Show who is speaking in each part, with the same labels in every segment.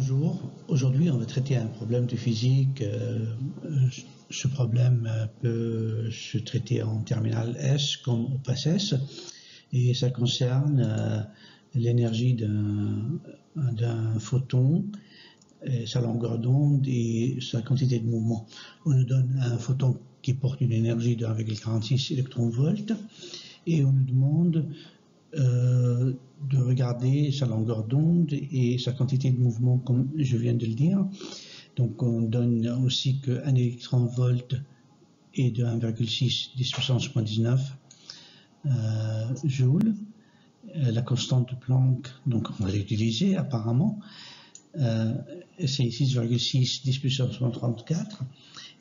Speaker 1: Bonjour, aujourd'hui on va traiter un problème de physique. Ce problème peut se traiter en terminale S comme au PASS et ça concerne l'énergie d'un photon, sa longueur d'onde et sa quantité de mouvement. On nous donne un photon qui porte une énergie de 1,46 électronvolts et on nous demande de regarder sa longueur d'onde et sa quantité de mouvement, comme je viens de le dire. Donc on donne aussi qu'un électronvolt est de 1,6 10 puissance moins 19 joules. La constante de Planck, donc on va l'utiliser apparemment, c'est 6,6 10 puissance moins 34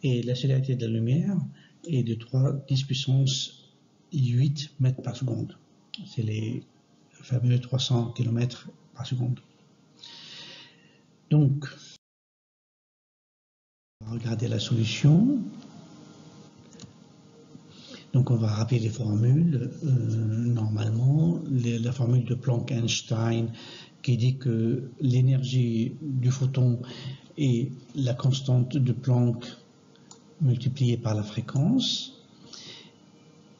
Speaker 1: et la célérité de la lumière est de 3 10 puissance 8 mètres par seconde. C'est les fameux 300 km par seconde. Donc, on va regarder la solution. Donc, on va rappeler les formules. Normalement, la formule de Planck-Einstein qui dit que l'énergie du photon est la constante de Planck multipliée par la fréquence.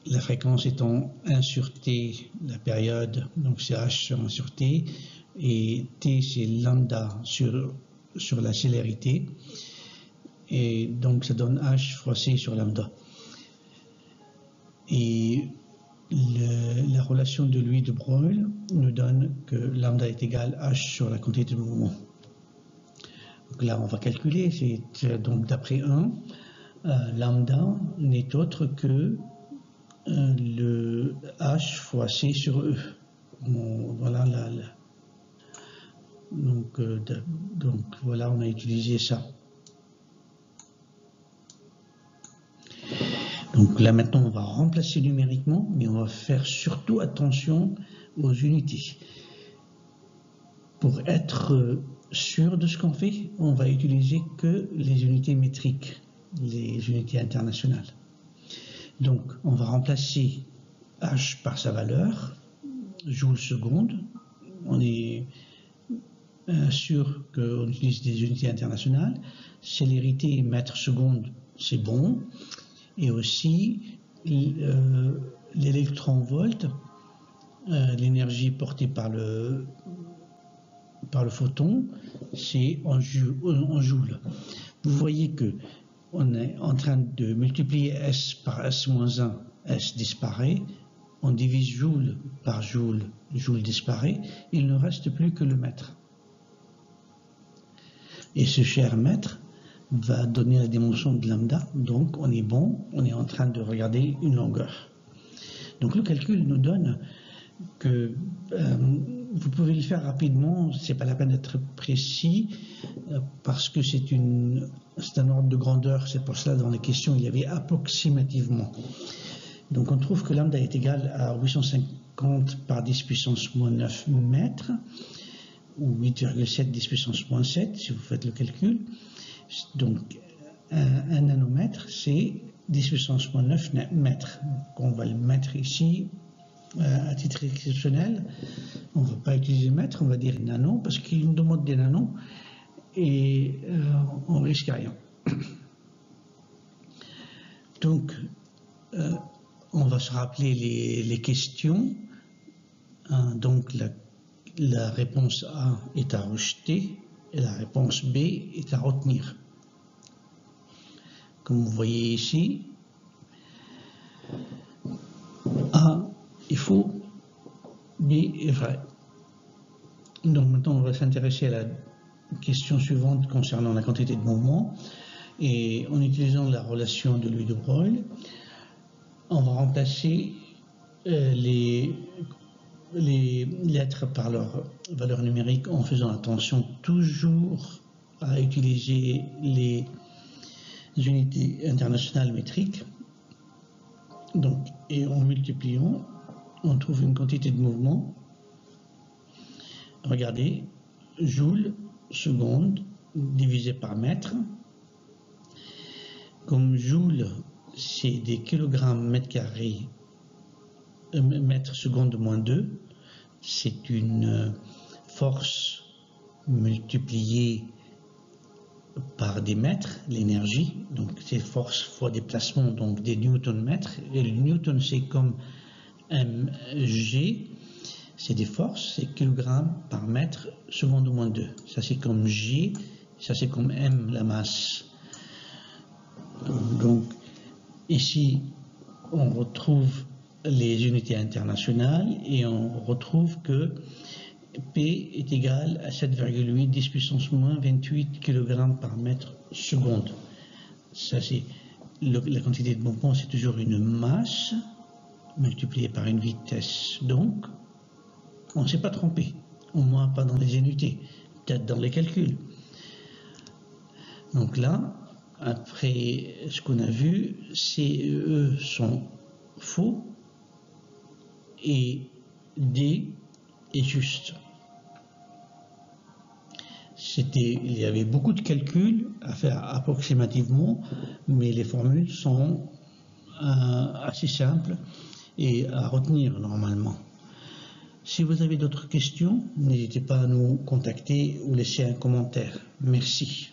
Speaker 1: La fréquence étant 1 sur t, la période, donc c'est h sur 1 sur t, et t c'est lambda sur la célérité, et donc ça donne h fois c sur lambda. Et la relation de Louis de Broglie nous donne que lambda est égal à h sur la quantité de mouvement. Donc là on va calculer, donc d'après 1, lambda n'est autre que le H fois C sur E. Voilà donc voilà, on a utilisé ça. Donc là maintenant on va remplacer numériquement, mais on va faire surtout attention aux unités. Pour être sûr de ce qu'on fait, on va utiliser que les unités métriques, les unités internationales. Donc, on va remplacer H par sa valeur, joule seconde. On est sûr qu'on utilise des unités internationales. Célérité mètre seconde, c'est bon. Et aussi, l'électronvolt, l'énergie portée par le photon, c'est en joule. Vous voyez que on est en train de multiplier S par S-1, S disparaît, on divise joule par joule, joule disparaît, il ne reste plus que le mètre. Et ce cher mètre va donner la dimension de lambda, donc on est bon, on est en train de regarder une longueur. Donc le calcul nous donne que vous pouvez le faire rapidement, c'est pas la peine d'être précis parce que c'est un ordre de grandeur, c'est pour cela dans les questions il y avait approximativement. Donc on trouve que lambda est égal à 850 par 10 puissance moins 9 mètres ou 8,7 10 puissance moins 7 si vous faites le calcul. Donc un nanomètre c'est 10 puissance moins 9 mètres. Donc on va le mettre ici. À titre exceptionnel, on ne va pas utiliser mètre, on va dire nano, parce qu'il nous demande des nanos et on risque rien. Donc, on va se rappeler les questions. Donc, la réponse A est à rejeter et la réponse B est à retenir. Comme vous voyez ici, A est faux, B est vrai. Donc maintenant on va s'intéresser à la question suivante concernant la quantité de mouvement et en utilisant la relation de Louis de Broglie, on va remplacer les lettres par leur valeur numérique en faisant attention toujours à utiliser les unités internationales métriques. Donc, et en multipliant, on trouve une quantité de mouvement. Regardez, joule seconde divisé par mètre. Comme joule, c'est des kilogrammes mètre carré, mètre seconde moins 2, c'est une force multiplié par des mètres, l'énergie, donc c'est force fois déplacement, donc des newton-mètres, et le newton c'est comme mg, c'est des forces, c'est kilogrammes par mètre seconde moins 2. Ça c'est comme g, ça c'est comme m, la masse. Donc ici on retrouve les unités internationales et on retrouve que P est égal à 7,8 10 puissance moins 28 kg par mètre seconde. Ça c'est la quantité de mouvement, c'est toujours une masse multipliée par une vitesse. Donc on ne s'est pas trompé, au moins pas dans les unités, peut-être dans les calculs. Donc là, après ce qu'on a vu, C et E sont faux et D est juste. Il y avait beaucoup de calculs à faire approximativement, mais les formules sont assez simples et à retenir normalement. Si vous avez d'autres questions, n'hésitez pas à nous contacter ou laisser un commentaire. Merci.